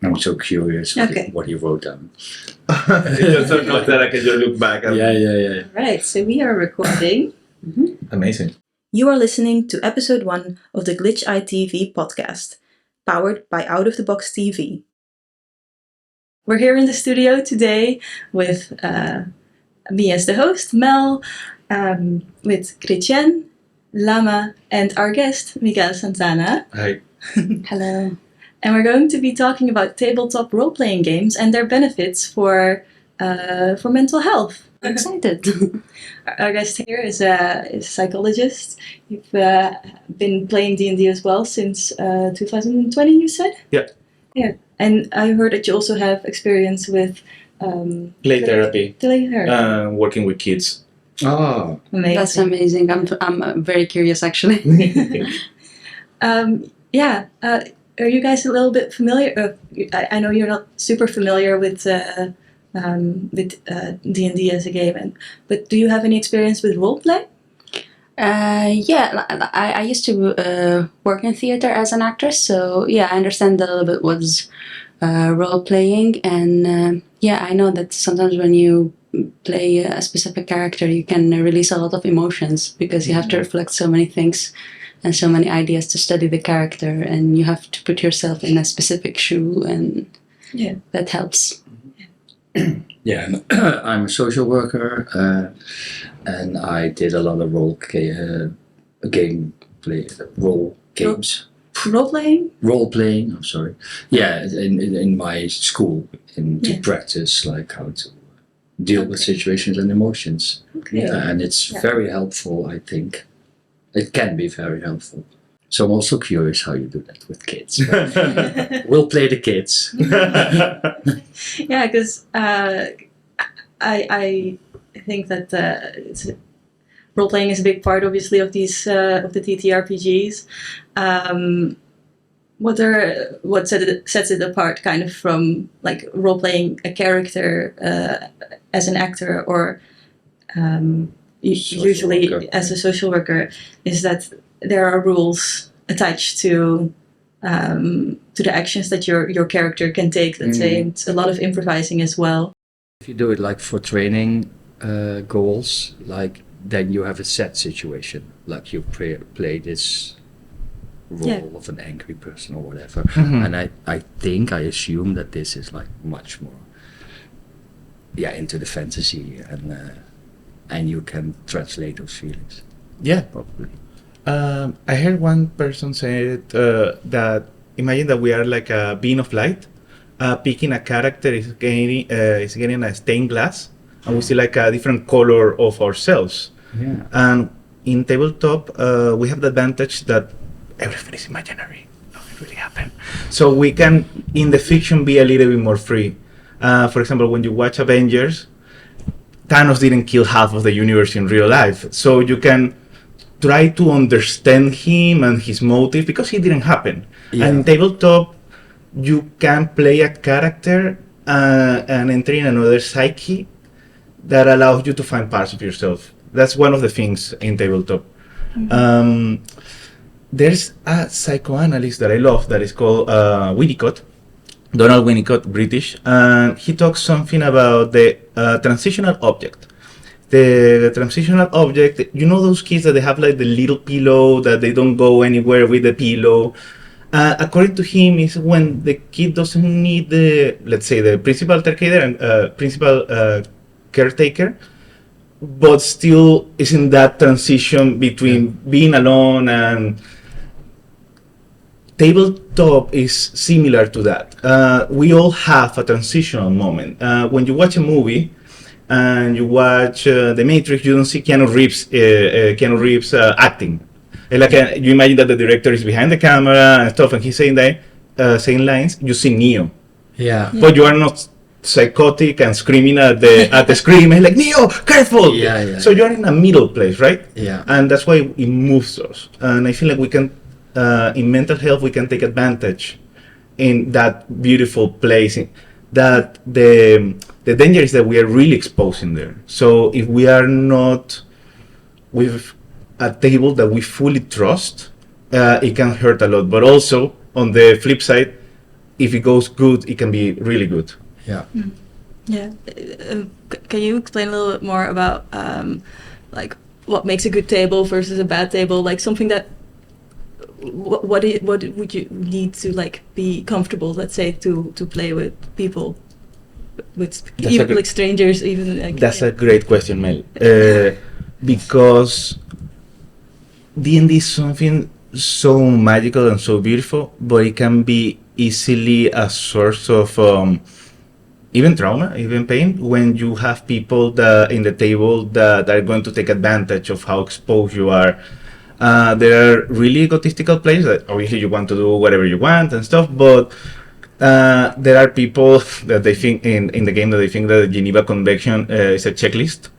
I'm so curious what he wrote down. Just so not that I can just look back. Yeah. Right, so we are recording. Amazing. You are listening to episode 1 of the Glitch Eye TV podcast, powered by Out of the Box TV. We're here in the studio today with me as the host, Mel, with Cretien, Lama, and our guest, Miguel Santana. Hi. Hello. And we're going to be talking about tabletop role-playing games and their benefits for mental health. I'm excited. Our guest here is a psychologist. You've been playing D&D as well since 2020, you said? Yeah. Yeah. And I heard that you also have experience with Play therapy. Working with kids. Oh, amazing. That's amazing. I'm very curious, actually. Are you guys a little bit familiar? I know you're not super familiar with D&D as a game, but do you have any experience with roleplay? I used to work in theater as an actress, so yeah, I understand a little bit what's role playing, and I know that sometimes when you play a specific character, you can release a lot of emotions because you have to reflect so many things and so many ideas to study the character, and you have to put yourself in a specific shoe, and that helps. Yeah, I'm a social worker, and I did a lot of role games. Role playing? I'm sorry. Yeah, in my school, to practice like how to deal with situations and emotions. Okay. And it's very helpful, I think. It can be very helpful. So I'm also curious how you do that with kids. We'll play the kids. Yeah, because I think that role playing is a big part, obviously, of these of the TTRPGs. What sets it apart, kind of, from like role playing a character as an actor, or usually as a social worker, is that there are rules attached to the actions that your character can take. Let's say it's a lot of improvising as well. If you do it like for training goals, like then you have a set situation, like you play this role of an angry person or whatever, and I assume that this is like much more into the fantasy, and you can translate those feelings. Yeah. Probably. I heard one person say that imagine that we are like a beam of light. Picking a character is getting a stained glass, and we see like a different color of ourselves. Yeah. And in tabletop, we have the advantage that everything is imaginary. Nothing really happened. So we can, in the fiction, be a little bit more free. For example, when you watch Avengers, Thanos didn't kill half of the universe in real life. So you can try to understand him and his motive because it didn't happen. Yeah. And in tabletop, you can play a character and enter in another psyche that allows you to find parts of yourself. That's one of the things in tabletop. There's a psychoanalyst that I love that is called Winnicott, Donald Winnicott, British, and he talks something about the transitional object. The transitional object, you know those kids that they have like the little pillow that they don't go anywhere with the pillow? According to him, is when the kid doesn't need the principal caretaker, but still is in that transition between being alone, and tabletop is similar to that. We all have a transitional moment. When you watch a movie and you watch The Matrix, you don't see Keanu Reeves acting. Like you imagine that the director is behind the camera and stuff, and he's saying lines. You see Neo, but you are not psychotic and screaming at the screen. And like, Neo, careful! So you're in a middle place, right? Yeah. And that's why it moves us. And I feel like we can, in mental health, we can take advantage in that beautiful place. That the danger is that we are really exposing there. So if we are not with a table that we fully trust, it can hurt a lot. But also, on the flip side, if it goes good, it can be really good. Yeah. Yeah. Can you explain a little bit more about like what makes a good table versus a bad table? Like something that what would you need to like be comfortable, let's say, to play with people, with That's even like strangers, even like, That's a great question, Mel. Because D&D is something so magical and so beautiful, but it can be easily a source of even trauma, even pain, when you have people that in the table that are going to take advantage of how exposed you are. There are really egotistical players that obviously you want to do whatever you want and stuff, but there are people that they think in the game that they think that the Geneva Convention is a checklist.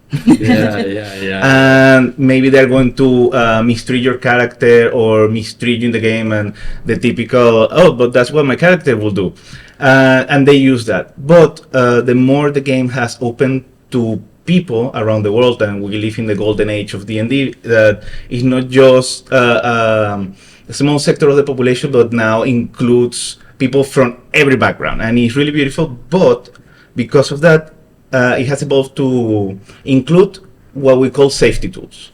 And maybe they're going to mistreat your character or mistreat you in the game, and the typical, oh, but that's what my character will do. And they use that. But the more the game has opened to people around the world, and we live in the golden age of D&D, that is not just a small sector of the population, but now includes people from every background, and it's really beautiful. But because of that, it has evolved to include what we call safety tools.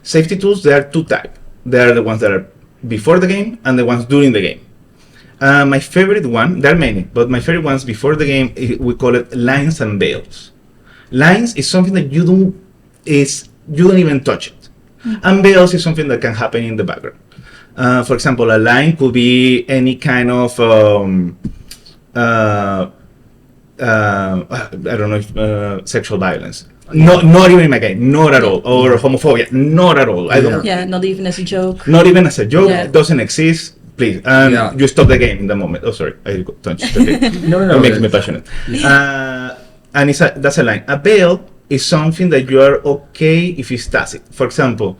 Safety tools, there are two types. There are the ones that are before the game and the ones during the game. My favorite one, there are many, but my favorite ones before the game, we call it lines and veils. Lines is something that you don't even touch it. And veils is something that can happen in the background. For example, a line could be any kind of I don't know if, sexual violence. Not even in my game, not at all. Or homophobia, not at all. I don't. Yeah, not even as a joke. Not even as a joke. Yeah. It doesn't exist. Please, you stop the game in the moment. Oh, sorry, I touched the game. No. It makes me passionate. And that's a line. A veil is something that you are okay if it's tacit. For example,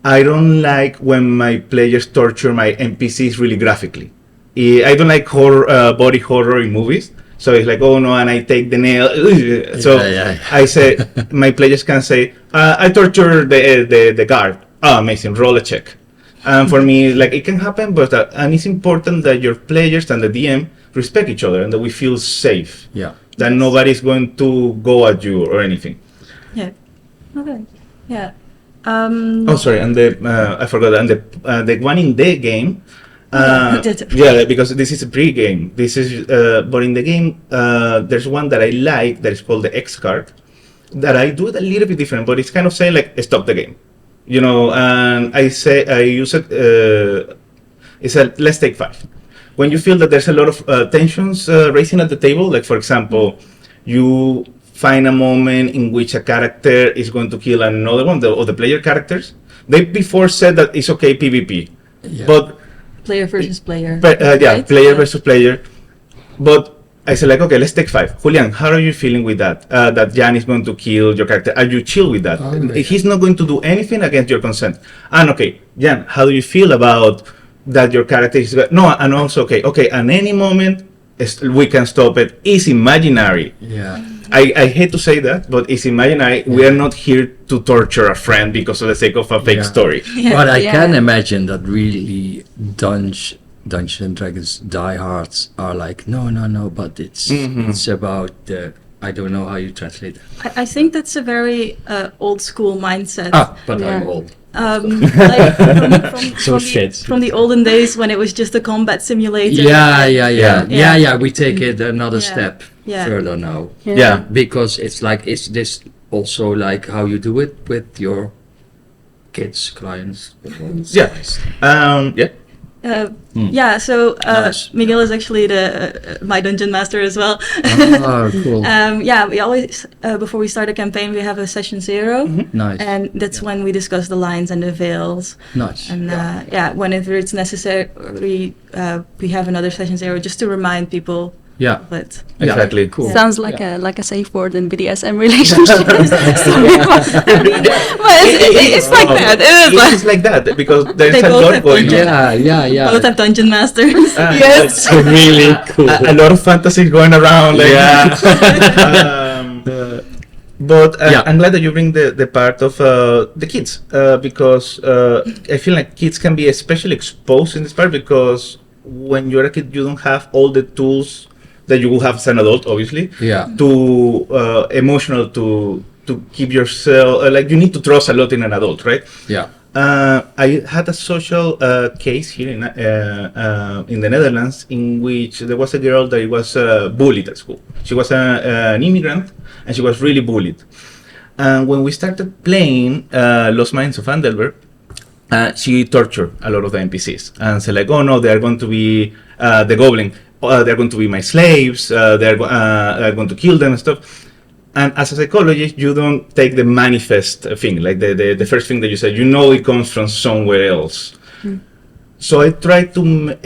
I don't like when my players torture my NPCs really graphically. I don't like body horror in movies. So it's like, oh no, and I take the nail. So I say, my players can say, I torture the guard. Oh, amazing, roll a check. And for me, like, it can happen, but and it's important that your players and the DM respect each other and that we feel safe. Yeah. That nobody's going to go at you or anything. Yeah. Okay. Yeah. Oh, sorry, and I forgot. And the one in the game. Yeah, because this is a pre-game. This is, but in the game, there's one that I like that is called the X card. That I do it a little bit different, but it's kind of saying like, stop the game, you know. And I use it. It's a let's take 5. When you feel that there's a lot of tensions raising at the table, like for example, you find a moment in which a character is going to kill another one, or the player characters. They before said that it's okay PvP, but player versus player. Right? Player versus player. But I said like, okay, let's take 5. Julian, how are you feeling with that? That Jan is going to kill your character. Are you chill with that? He's not going to do anything against your consent. And okay, Jan, how do you feel about that your character is... No, and also, okay, at any moment, we can stop it. It's imaginary. Yeah. I hate to say that, but it's imaginary. We are not here to torture a friend because of the sake of a fake story. But I can imagine that really Dungeons and Dragons diehards are like, no, but it's about the... I don't know how you translate it. I think that's a very old school mindset. But I'm old. Like So shit. from the olden days when it was just a combat simulator. Yeah. We take it another step further now. Yeah. Because it's like, is this also like how you do it with your kids, clients? Yeah. So Nice. Miguel is actually my dungeon master as well. Oh, cool. We always before we start a campaign we have a session 0, Nice. and that's when we discuss the lines and the veils. Nice. And whenever it's necessary, we have another session 0 just to remind people. Yeah. But Exactly. Cool. Sounds like a safe word in BDSM relationships. Sorry, but it's like that. It It's like that because there's They a both lot have going on. Yeah. both have dungeon masters. Yes, Really cool. a lot of fantasy going around. Like, but I'm glad that you bring the part of the kids because I feel like kids can be especially exposed in this part because when you're a kid, you don't have all the tools that you will have as an adult, obviously. Yeah. To emotional to keep yourself like you need to trust a lot in an adult, right? Yeah. I had a social case here in the Netherlands in which there was a girl that was bullied at school. She was an immigrant and she was really bullied. And when we started playing Los Minds of Andelberg, she tortured a lot of the NPCs and said like, oh no, they are going to be the goblin. They're going to be my slaves. They're going to kill them and stuff. And as a psychologist, you don't take the manifest thing, like the first thing that you said. You know it comes from somewhere else. So I try to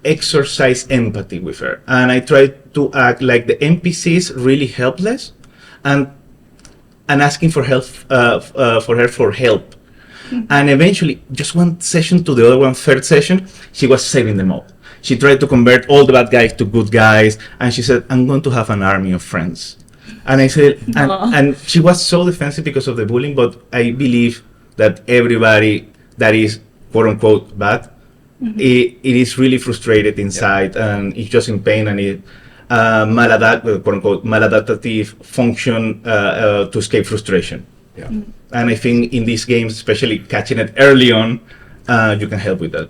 exercise empathy with her, and I try to act like the NPCs really helpless, and asking for help for her for help. And eventually, just one session to the other one, third session, she was saving them all. She tried to convert all the bad guys to good guys, and she said, "I'm going to have an army of friends." And I said, and she was so defensive because of the bullying, but I believe that everybody that is quote unquote bad, it is really frustrated inside, and it's just in pain, and it quote unquote maladaptive function to escape frustration. Yeah. And I think in these games, especially catching it early on, you can help with that.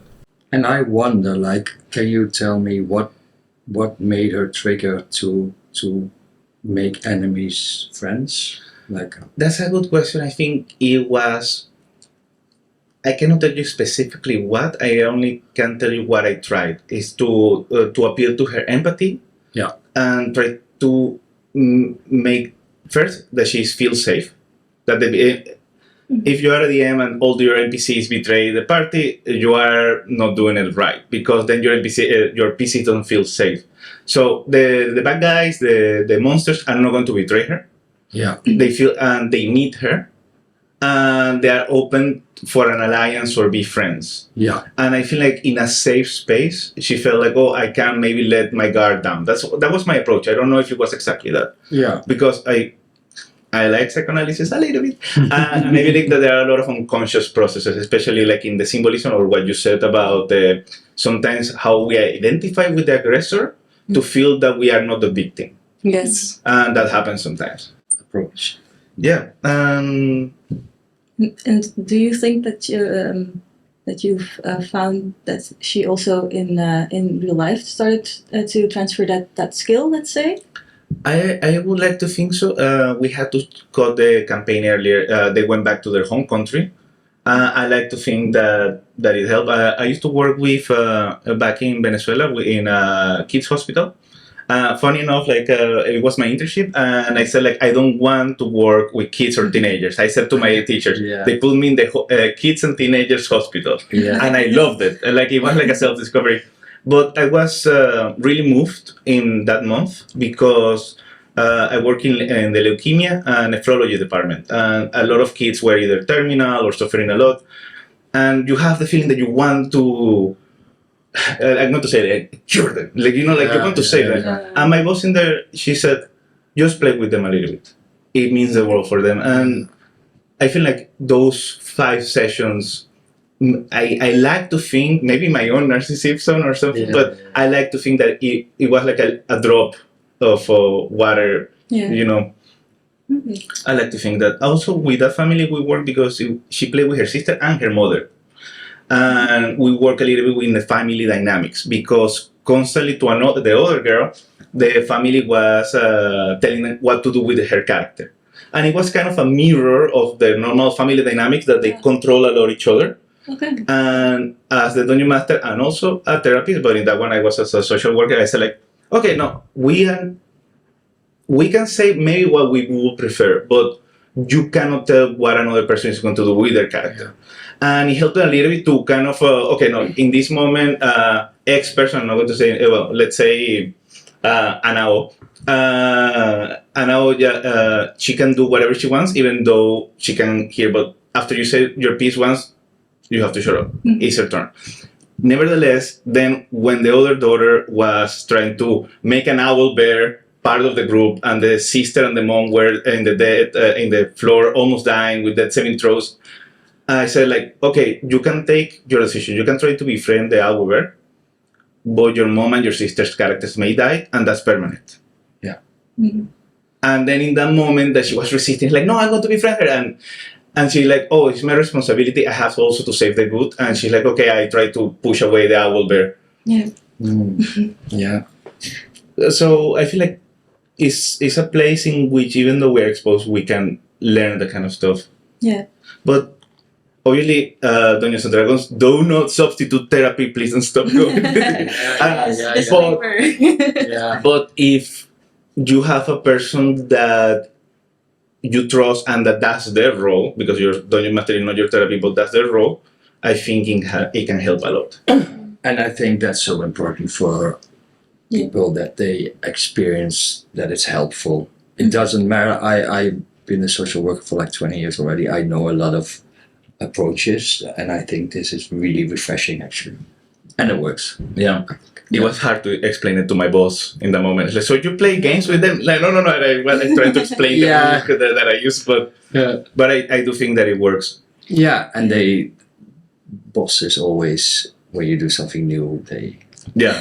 And I wonder, like, can you tell me what made her trigger to make enemies friends? Like, That's a good question. I think it was. I cannot tell you specifically what. I only can tell you what I tried is to appeal to her empathy. Yeah. And try to make first that she feels safe. That if you are a DM and all your NPCs betray the party, you are not doing it right, because then your PC don't feel safe. So the bad guys, the monsters are not going to betray her. yeah. They feel and they meet her, and they are open for an alliance or be friends. Yeah. And I feel like in a safe space, she felt like, oh, I can maybe let my guard down. That was my approach. I don't know if it was exactly that. Yeah. Because I like psychoanalysis a little bit. And I believe that there are a lot of unconscious processes, especially like in the symbolism or what you said about sometimes how we identify with the aggressor to feel that we are not the victim. Yes. And that happens sometimes. Approach. Yeah. And do you think that you've found that she also in real life started to transfer that skill, let's say? I would like to think so. We had to cut the campaign earlier. They went back to their home country. I like to think that it helped. I used to work with back in Venezuela in a kids hospital. Funny enough, like it was my internship, and I said like I don't want to work with kids or teenagers. I said to my teachers, they put me in the kids and teenagers hospital, and I loved it. Like it was like a self-discovery. But I was really moved in that month because I work in the leukemia and nephrology department, and a lot of kids were either terminal or suffering a lot, and you have the feeling that you want to. I'm going to say like, cure them, like you want to save them. And my boss in there, she said, just play with them a little bit. It means the world for them, and I feel like those 5 sessions. I like to think maybe my own narcissism or something, but I like to think that it was like a drop of water. You know. Mm-hmm. I like to think that. Also, with that family, we work because she played with her sister and her mother. And we work a little bit in the family dynamics because constantly to the other girl, the family was telling them what to do with her character. And it was kind of a mirror of the normal family dynamics that they control a lot each other. Okay. And as the dungeon master and also a therapist, but in that one I was as a social worker, I said like, okay, no, we can say maybe what we would prefer, but you cannot tell what another person is going to do with their character. And it helped a little bit to kind of, okay, no, in this moment, X person, I'm not going to say, well, let's say Anao. Anao, she can do whatever she wants, even though she can hear, but after you say your piece once, you have to shut up. Mm-hmm. It's her turn. Nevertheless, then when the other daughter was trying to make an owl bear part of the group, and the sister and the mom were in the floor, almost dying with that 7 throws, I said like, okay, you can take your decision. You can try to befriend the owl bear, both your mom and your sister's characters may die, and that's permanent. Yeah. Mhm. And then in that moment that she was resisting, like, no, I want to befriend her. And she's like, oh, it's my responsibility. I have also to save the good. And she's like, okay, I try to push away the owl bear. Yeah. Yeah. So I feel like it's a place in which, even though we're exposed, we can learn that kind of stuff. Yeah. But obviously, Dungeons and Dragons do not substitute therapy. Please don't stop going. Disclaimer. Yeah. But if you have a person that you trust and that that's their role, because your dungeon master is not your therapy, but that's their role, I think it can help a lot. And I think that's so important for people that they experience that it's helpful. It doesn't matter. I've been a social worker for like 20 years already. I know a lot of approaches, and I think this is really refreshing actually. And it works. Yeah. It was hard to explain it to my boss in the moment. Like, so you play games with them? Like, no. I try to explain Yeah. the music that I use, but I do think that it works. Yeah, and bosses always, when you do something new, they Yeah.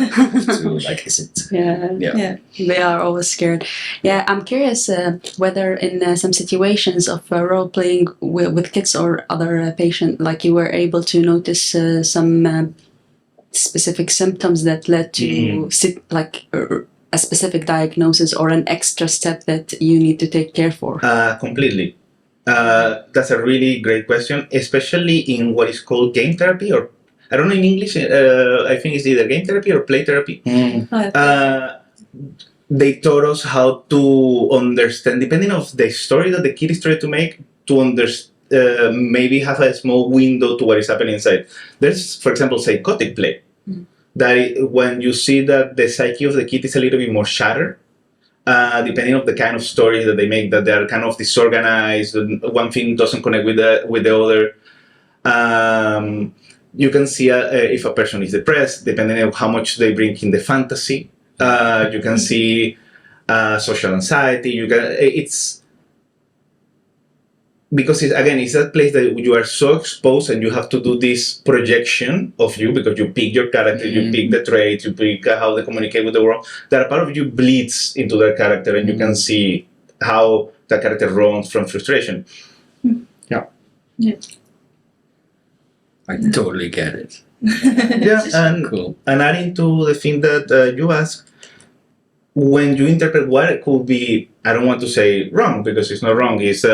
do like, is it? Yeah. Yeah. They are always scared. Yeah, I'm curious whether in some situations of role playing with kids or other patients, like you were able to notice some specific symptoms that led to a specific diagnosis or an extra step that you need to take care for. Completely. That's a really great question, especially in what is called game therapy, or I don't know in English. I think it's either game therapy or play therapy. They taught us how to understand, depending of the story that the kid is trying to make, to understand. Maybe have a small window to what is happening inside. There's, for example, psychotic play. That when you see that the psyche of the kid is a little bit more shattered, depending on the kind of story that they make, that they are kind of disorganized, one thing doesn't connect with the other. You can see if a person is depressed, depending on how much they bring in the fantasy. You can see social anxiety. It's because it's that place that you are so exposed, and you have to do this projection of you, because you pick your character, you pick the traits, you pick how they communicate with the world, that a part of you bleeds into their character, and you can see how that character runs from frustration. Yeah. I totally get it. Yeah, and Cool. and adding to the thing that you asked, when you interpret what it could be, I don't want to say wrong, because it's not wrong, it's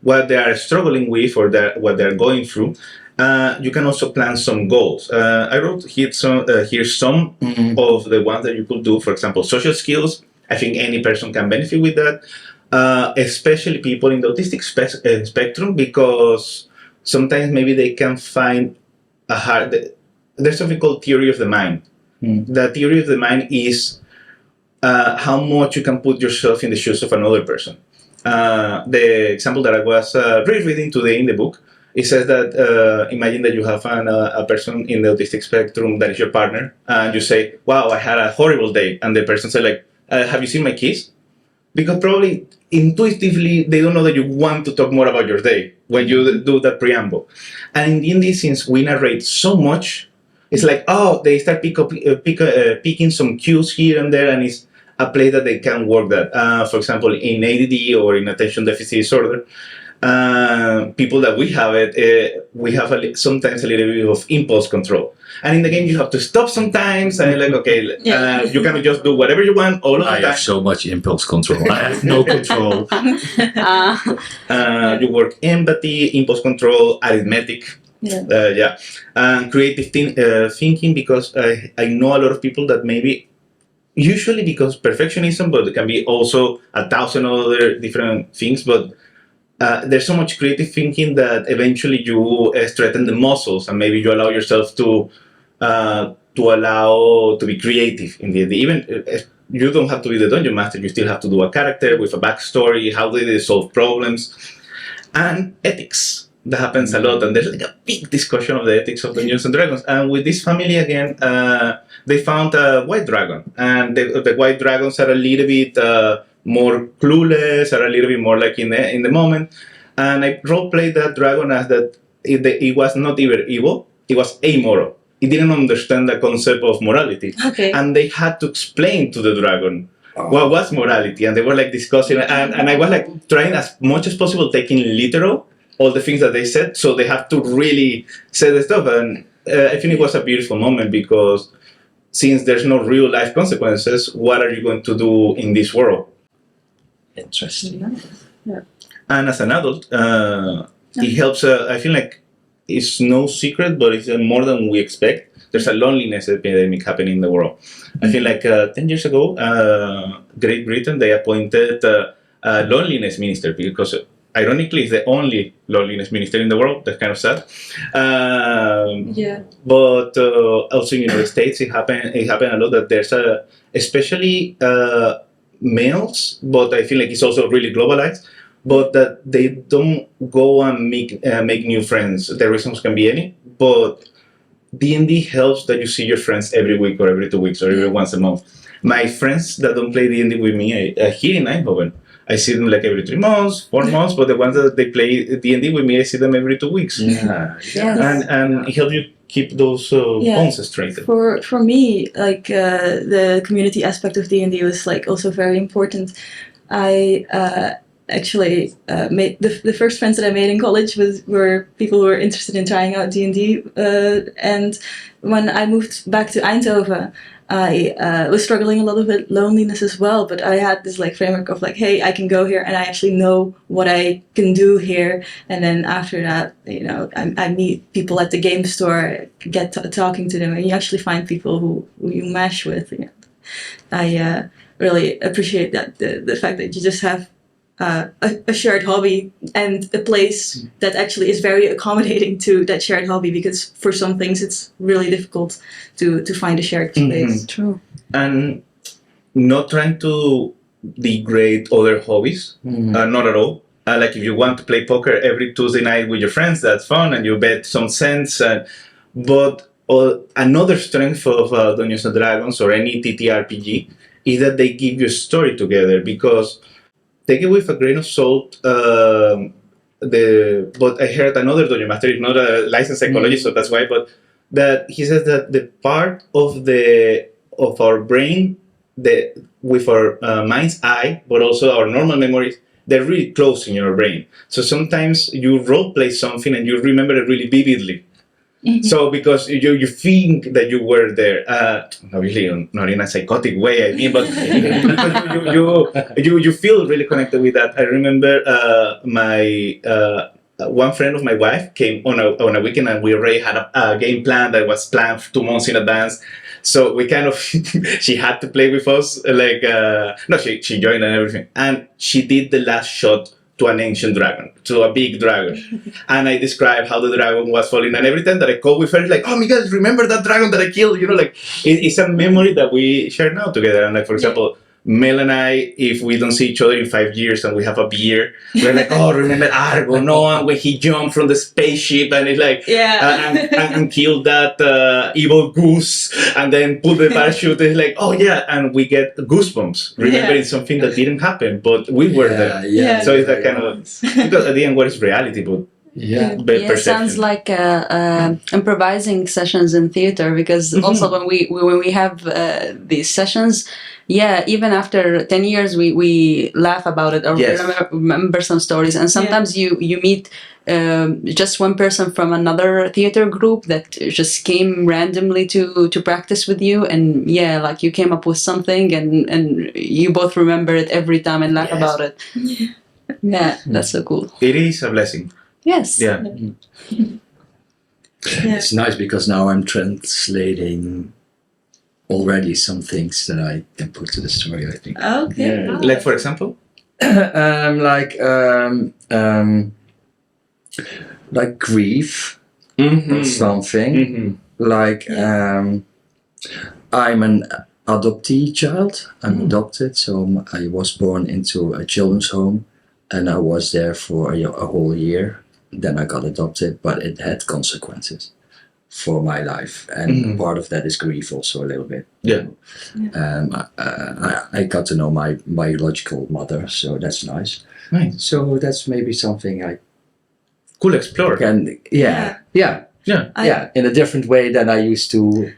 what they are struggling with, or what they're going through, you can also plan some goals. I wrote here some of the ones that you could do. For example, social skills. I think any person can benefit with that, especially people in the autistic spectrum, because sometimes maybe they can find there's something called theory of the mind. The theory of the mind is how much you can put yourself in the shoes of another person. The example that I was rereading today in the book, it says that imagine that you have a person in the autistic spectrum that is your partner, and you say, wow, I had a horrible day. And the person said, like, have you seen my kiss? Because probably intuitively they don't know that you want to talk more about your day when you do that preamble. And in this, since we narrate so much, it's like, oh, they start picking some cues here and there, and it's a place that they can work that. For example, in ADD or in attention deficit disorder, people that we have it, we have sometimes a little bit of impulse control. And in the game, you have to stop sometimes, and like, okay, you cannot just do whatever you want all of the I time. have so much impulse control. I have no control. You work empathy, impulse control, arithmetic. And creative thinking, because I know a lot of people that maybe, usually because perfectionism, but it can be also 1,000 other different things, but there's so much creative thinking that eventually you strengthen the muscles, and maybe you allow yourself to be creative in the end. Even you don't have to be the dungeon master, you still have to do a character with a backstory, how they solve problems, and ethics. That happens a lot, and there's like a big discussion of the ethics of Dungeons and Dragons. And with this family again, they found a white dragon, and the white dragons are a little bit more clueless, are a little bit more like in the moment. And I role played that dragon as that it was not even evil, it was amoral. it didn't understand the concept of morality. Okay. And they had to explain to the dragon what was morality, and they were like discussing, and I was like trying as much as possible taking literal all the things that they said, so they have to really say the stuff. And I think it was a beautiful moment, because since there's no real life consequences, what are you going to do in this world? Interesting. Yeah. And as an adult, it helps. I feel like it's no secret, but it's more than we expect. There's a loneliness epidemic happening in the world. I feel like 10 years ago, Great Britain, they appointed a loneliness minister, because ironically, it's the only loneliness minister in the world. That's kind of sad. But also in the United States, it happened a lot that there's especially males, but I feel like it's also really globalized, but that they don't go and make new friends. The reasons can be any, but D&D helps that you see your friends every week or every 2 weeks or every once a month. My friends that don't play D&D with me here in Eindhoven, I see them like every 3 months, 4 months, but the ones that they play D&D with me, I see them every 2 weeks. Yeah. And it helps you keep those bonds straight. For me, like the community aspect of D&D was like also very important. I actually made the first friends that I made in college were people who were interested in trying out D&D, and when I moved back to Eindhoven, I was struggling a lot with loneliness as well, but I had this like framework of like, hey, I can go here and I actually know what I can do here, and then after that, you know, I meet people at the game store, get talking to them, and you actually find people who you mesh with. Yeah. I really appreciate that the fact that you just have a shared hobby and a place that actually is very accommodating to that shared hobby, because for some things it's really difficult to find a shared space. True. And not trying to degrade other hobbies, not at all. Like if you want to play poker every Tuesday night with your friends, that's fun, and you bet some cents. But another strength of Dungeons and Dragons or any TTRPG is that they give you a story together, because take it with a grain of salt. But I heard another dungeon master, is not a licensed psychologist, so that's why. But that he says that the part of our brain, with our mind's eye, but also our normal memories, they're really close in your brain. So sometimes you role play something and you remember it really vividly. So because you think that you were there, obviously not in a psychotic way, I mean, but you feel really connected with that. I remember my one friend of my wife came on a weekend, and we already had a game plan that was planned 2 months in advance. So we kind of she had to play with us, like she joined and everything, and she did the last shot to an ancient dragon, to a big dragon. And I described how the dragon was falling. And every time that I call with her, like, oh, Miguel, remember that dragon that I killed? You know, like, it's a memory that we share now together. And like, for example, Mel and I, if we don't see each other in 5 years and we have a beer, we're like, oh, remember Argo? No, when he jumped from the spaceship and it's like, and killed that evil goose and then pulled the parachute. It's like, oh yeah, and we get goosebumps. Remembering something that didn't happen, but we were there. Yeah. So it's that kind of, because at the end, what is reality? But it sounds like improvising sessions in theater, because also when we have these sessions, even after 10 years we laugh about it, or remember some stories, and sometimes you meet just one person from another theater group that just came randomly to practice with you, and like you came up with something and you both remember it every time and laugh about it. That's so cool. It is a blessing. Yes. Yeah. It's nice because now I'm translating already some things that I can put to the story, I think. Okay. Yeah. Like, for example? Like grief or something. Like I'm an adoptee child. I'm adopted, so I was born into a children's home, and I was there for a whole year. Then I got adopted, but it had consequences for my life, and part of that is grief also a little bit. I got to know my biological mother, so that's nice. Right. So that's maybe something I could explore. can Yeah. in a different way than I used to.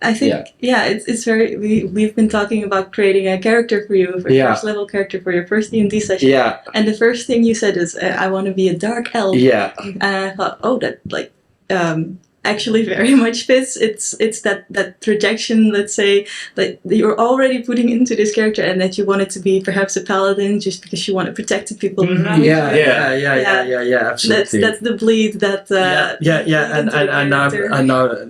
I think it's very. We've been talking about creating a character for you, for first level character for your first D&D session. Yeah. And the first thing you said is, "I want to be a dark elf." Yeah. And I thought, oh, that actually very much fits. It's that projection, let's say, that you're already putting into this character, and that you want it to be perhaps a paladin just because you want to protect the people around you. Yeah, absolutely. That's the bleed that. And I now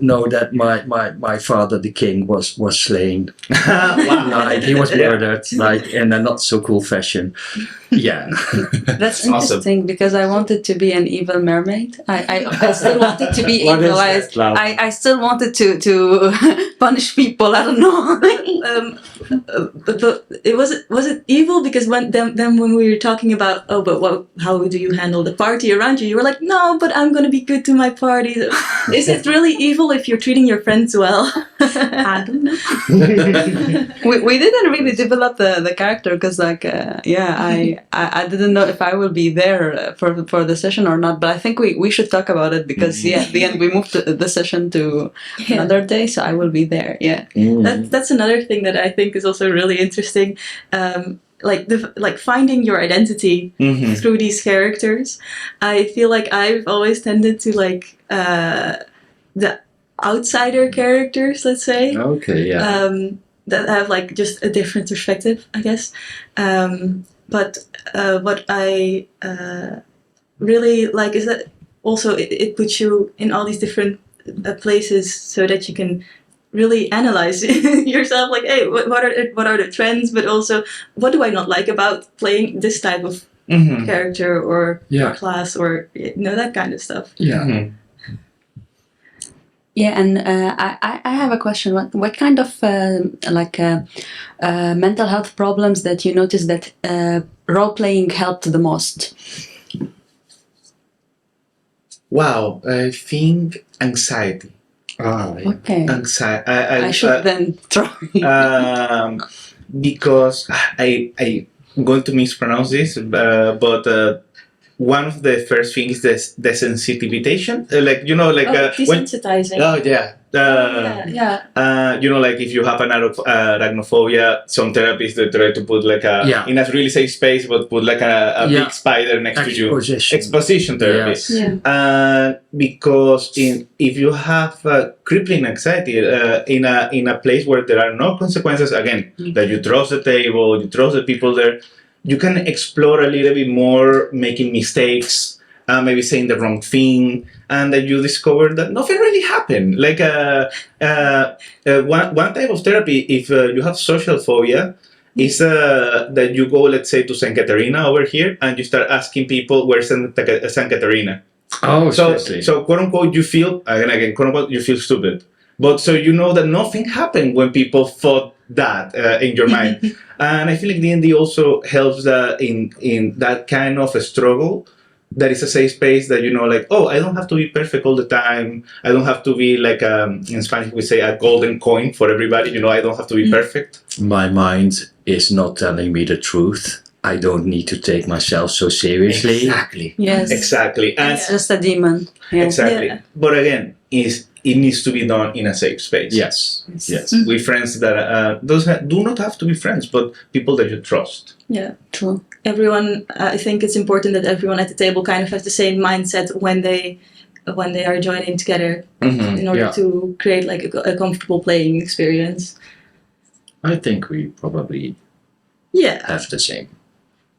know that my father, the king, was slain. Like he was murdered, like in a not so cool fashion. Yeah, that's interesting because I wanted to be an evil mermaid. I still wanted to be evil. I still wanted to punish people. I don't know. But it was it evil because when we were talking about how do you handle the party around you were like, no, but I'm gonna be good to my party. Is it really evil if you're treating your friends well? I don't know. we didn't really develop the character because I didn't know if I will be there for the session or not, but I think we should talk about it because at the end we moved the session to another day, so I will be there. That's another thing that I think is also really interesting, like finding your identity through these characters. I feel like I've always tended to like the outsider characters, let's say. Okay, yeah. That have like just a different perspective, I guess. But what I really like is that also it puts you in all these different places so that you can really analyze yourself. Like, hey, what are the trends? But also, what do I not like about playing this type of character or class or that kind of stuff. Yeah. Mm-hmm. Yeah, and I have a question. What kind of mental health problems that you notice that role playing helped the most? Wow, I think anxiety. Okay. Anxiety. I should then try. Because I'm going to mispronounce this, but one of the first things is desensitization, Desensitizing. Like if you have an arachnophobia, some therapists they try to put in a really safe space, but put like a big spider next to you. Exposition therapy. Yes. Because if you have crippling anxiety in a place where there are no consequences, again, that you trust the table, you trust the people there, you can explore a little bit more, making mistakes, maybe saying the wrong thing, and then you discover that nothing really happened. Like one type of therapy, if you have social phobia, is that you go, let's say, to St. Caterina over here, and you start asking people where's St. Caterina. Oh, so seriously. So quote unquote, you feel again quote unquote, you feel stupid, but so you know that nothing happened when people thought that in your mind. And I feel like D&D also helps in that kind of a struggle. That is a safe space that I don't have to be perfect all the time. I don't have to be like in Spanish we say a golden coin for everybody. I don't have to be perfect. My mind is not telling me the truth. I don't need to take myself so seriously. Exactly. Yes. Exactly. And it's just a demon. Yeah. Exactly. Yeah. But again, it needs to be done in a safe space. Yes. With friends that do not have to be friends, but people that you trust. Yeah. True. Everyone, I think it's important that everyone at the table kind of has the same mindset when they are joining together in order to create like a comfortable playing experience. I think we probably have the same,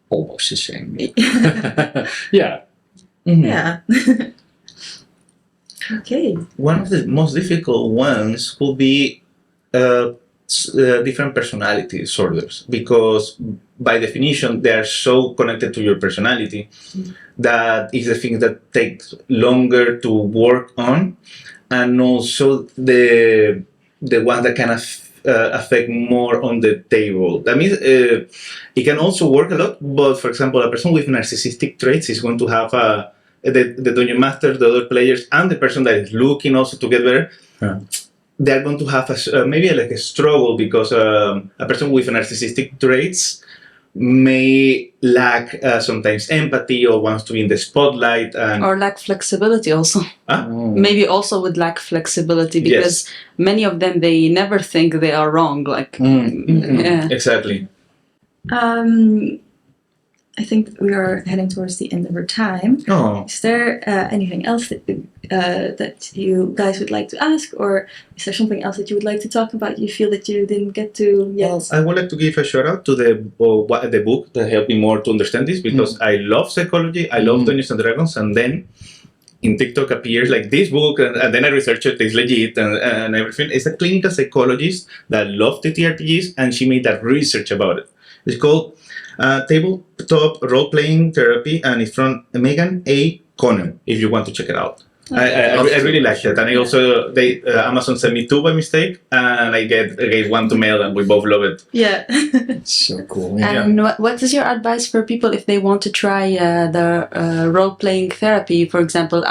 almost the same. Yeah. Mm-hmm. Yeah. Okay. One of the most difficult ones could be different personality disorders, because by definition they are so connected to your personality that is the thing that takes longer to work on, and also the one that can affect more on the table. That means it can also work a lot, but for example, a person with narcissistic traits is going to have the dungeon master, the other players, and the person that is looking also to get better. Yeah. They're going to have maybe like a struggle, because a person with narcissistic traits may lack sometimes empathy or wants to be in the spotlight and Or lack flexibility also. Maybe also would lack flexibility because many of them, they never think they are wrong. Like, yeah. Exactly. I think we are heading towards the end of our time. Oh. Is there anything else that you guys would like to ask, or is there something else that you would like to talk about you feel that you didn't get to yet? Well, I would like to give a shout out to the book that helped me more to understand this, because I love psychology, I love Dungeons and Dragons, and then in TikTok appears like this book, and then I researched it, it's legit and everything. It's a clinical psychologist that loved the TRPGs, and she made that research about it. It's called Tabletop Role-Playing Therapy, and it's from Megan A. Conan, if you want to check it out. I really liked it, and I also Amazon sent me 2 by mistake, and I gave 1 to mail, and we both love it. Yeah. It's so cool. And what is your advice for people if they want to try the role-playing therapy, for example?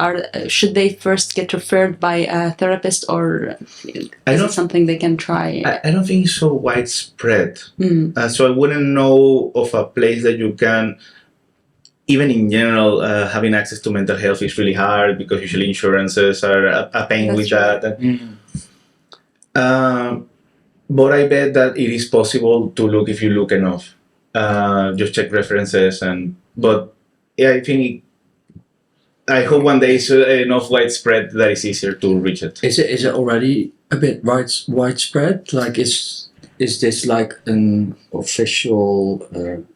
Should they first get referred by a therapist, or is it something they can try? I don't think it's so widespread. So I wouldn't know of a place that you can. Even in general, having access to mental health is really hard, because usually insurances are a pain with that. But I bet that it is possible to look if you look enough. Just check references, but I think I hope one day it's enough widespread that it's easier to reach it. Is it already a bit widespread? Like, is this like an official?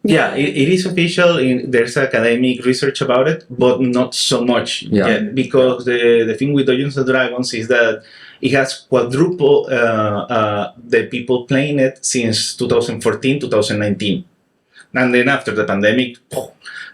Yeah, it is official. There's academic research about it, but not so much yet, because the thing with Dungeons and Dragons is that it has quadrupled the people playing it since 2014, 2019, and then after the pandemic,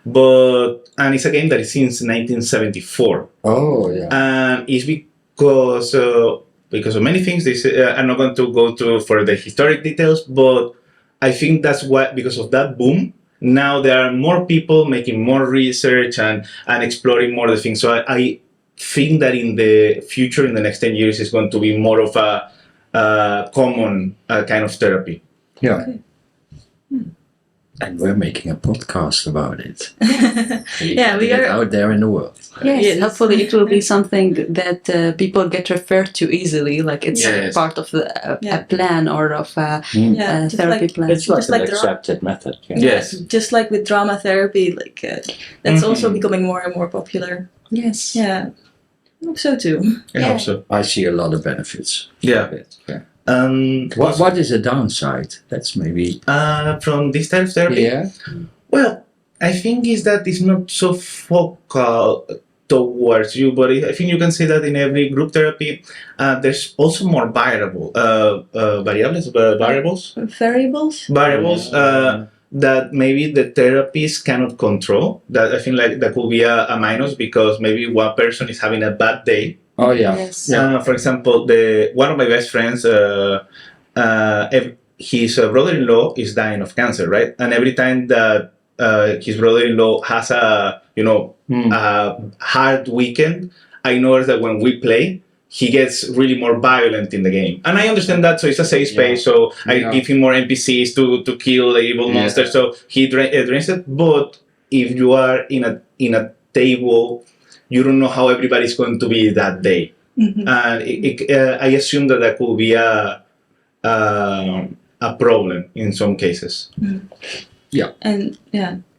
and it's a game that is since 1974. Oh yeah, and it's because of many things. I'm not going to go for the historic details, but I think that's why, because of that boom, now there are more people making more research and exploring more of the things. So I think that in the future, in the next 10 years, it's going to be more of a common kind of therapy. Yeah. Okay. And we're making a podcast about it. Yeah, we are out there in the world. Yes, hopefully it will be something that people get referred to easily, like it's part of a plan or of a therapy plan. It's like an accepted method. Yeah. Yes. Just like with drama therapy, like that's also becoming more and more popular. Yes. Yeah. I hope so too. I hope so. I see a lot of benefits. Yeah. What is the downside? That's maybe from this type of therapy. Yeah. Well, I think is that it's not so focal towards you, but I think you can say that in every group therapy, there's also more variables that maybe the therapist cannot control. That I think like that could be a minus, because maybe one person is having a bad day. Oh yeah. Yes. For example, one of my best friends, his brother-in-law is dying of cancer, right? And every time that his brother-in-law has a hard weekend, I notice that when we play, he gets really more violent in the game. And I understand that, so it's a safe space, so I give him more NPCs to kill the evil monster, so he drains it. But if you are in a table, you don't know how everybody's going to be that day. And I assume that could be a problem in some cases. Yeah. And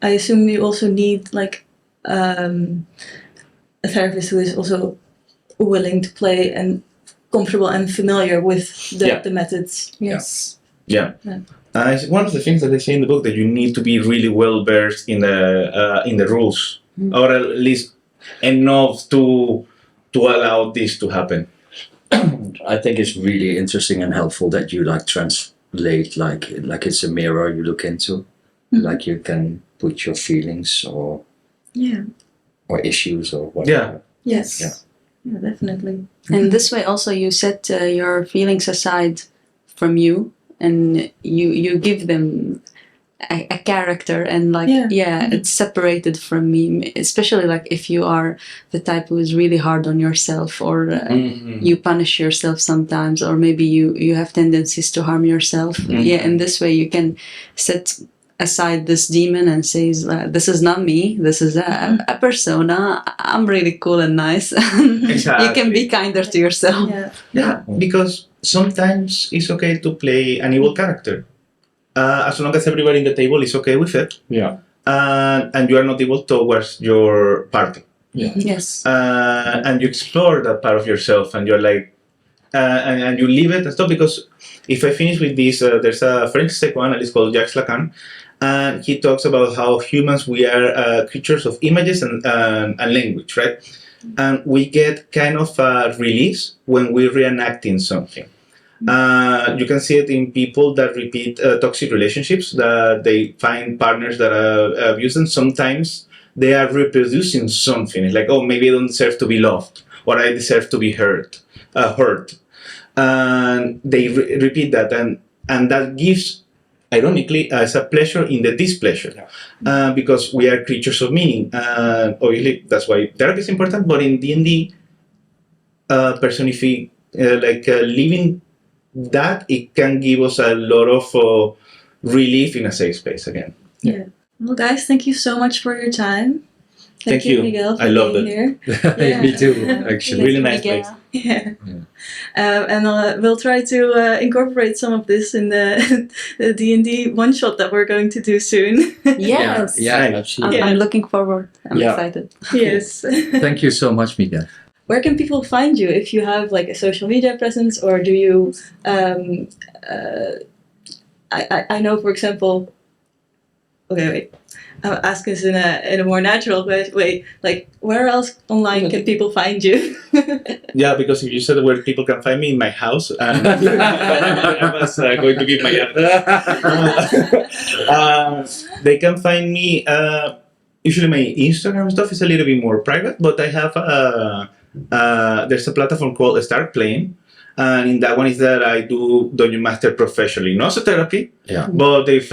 I assume you also need like a therapist who is also willing to play and comfortable and familiar with the methods. Yes. Yeah. It's one of the things that they say in the book, that you need to be really well versed in the rules, or at least enough to allow this to happen. I think it's really interesting and helpful that you like translate like it's a mirror you look into, like you can put your feelings or issues or whatever. Yes. Yeah, definitely. And this way also you set your feelings aside from you, and you give them a character, and like it's separated from me, especially like if you are the type who is really hard on yourself, or you punish yourself sometimes, or maybe you have tendencies to harm yourself. In this way you can set aside this demon and says, "This is not me. This is a persona. I'm really cool and nice. You can be kinder to yourself." Yeah, because sometimes it's okay to play an evil character, as long as everybody in the table is okay with it. Yeah. And you are not evil towards your party. Yeah. Yes. And you explore that part of yourself, and you're like, and you leave it and stuff. Because if I finish with this, there's a French psychoanalyst called Jacques Lacan, and he talks about how humans, we are creatures of images and language, right? And we get kind of a release when we're reenacting something. You can see it in people that repeat toxic relationships, that they find partners that abuse them. Sometimes they are reproducing something. It's like, oh, maybe I don't deserve to be loved, or I deserve to be hurt. And they repeat that, and that gives, ironically, as a pleasure in the displeasure, because we are creatures of meaning. Obviously, that's why therapy is important. But in D&D, living that, it can give us a lot of relief in a safe space again. Yeah. Well, guys, thank you so much for your time. Thank you. Miguel, for I loved being it. here. Me too, actually. Really nice Miguel. place. Yeah. And we'll try to incorporate some of this in the D&D one-shot that we're going to do soon. Yes. Yeah, Nice. absolutely. I'm looking forward. I'm Yeah. excited. Yes. Thank you so much, Miguel. Where can people find you? If you have like a social media presence, or do you? I know, for example. Okay, wait. I'm asking this in a more natural way. Like, where else online can people find you? Yeah, because if you said where people can find me, in my house, I was going to give my address. They can find me. Usually, my Instagram stuff is a little bit more private, but I have there's a platform called Start Playing, and in that one is that I do Dungeon Master professionally, not as a therapy. Yeah. But if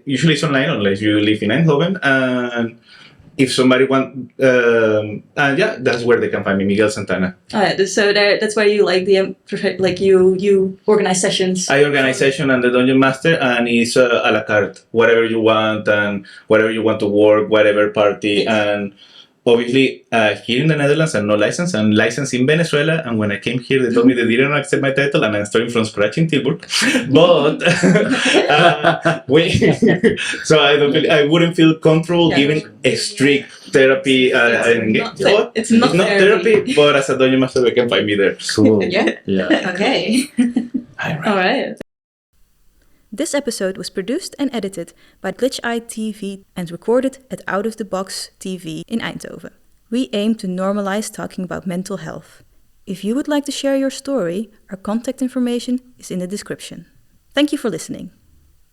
usually it's online unless you live in Eindhoven, and if somebody want, that's where they can find me, Miguel Santana. So that's why you like you organize sessions. I organize session and the Dungeon Master, and it's a la carte, whatever you want and whatever you want to work, whatever party. And obviously, here in the Netherlands, I'm not licensed. I'm licensed in Venezuela, and when I came here, they told me they didn't accept my title, and I'm starting from scratch in Tilburg. But so I wouldn't feel comfortable giving a strict therapy. It's not therapy, but as a Dungeon Master, they can find me there. Cool. Yeah. Okay. All right. This episode was produced and edited by Glitch Eye TV and recorded at Out of the Box TV in Eindhoven. We aim to normalize talking about mental health. If you would like to share your story, our contact information is in the description. Thank you for listening.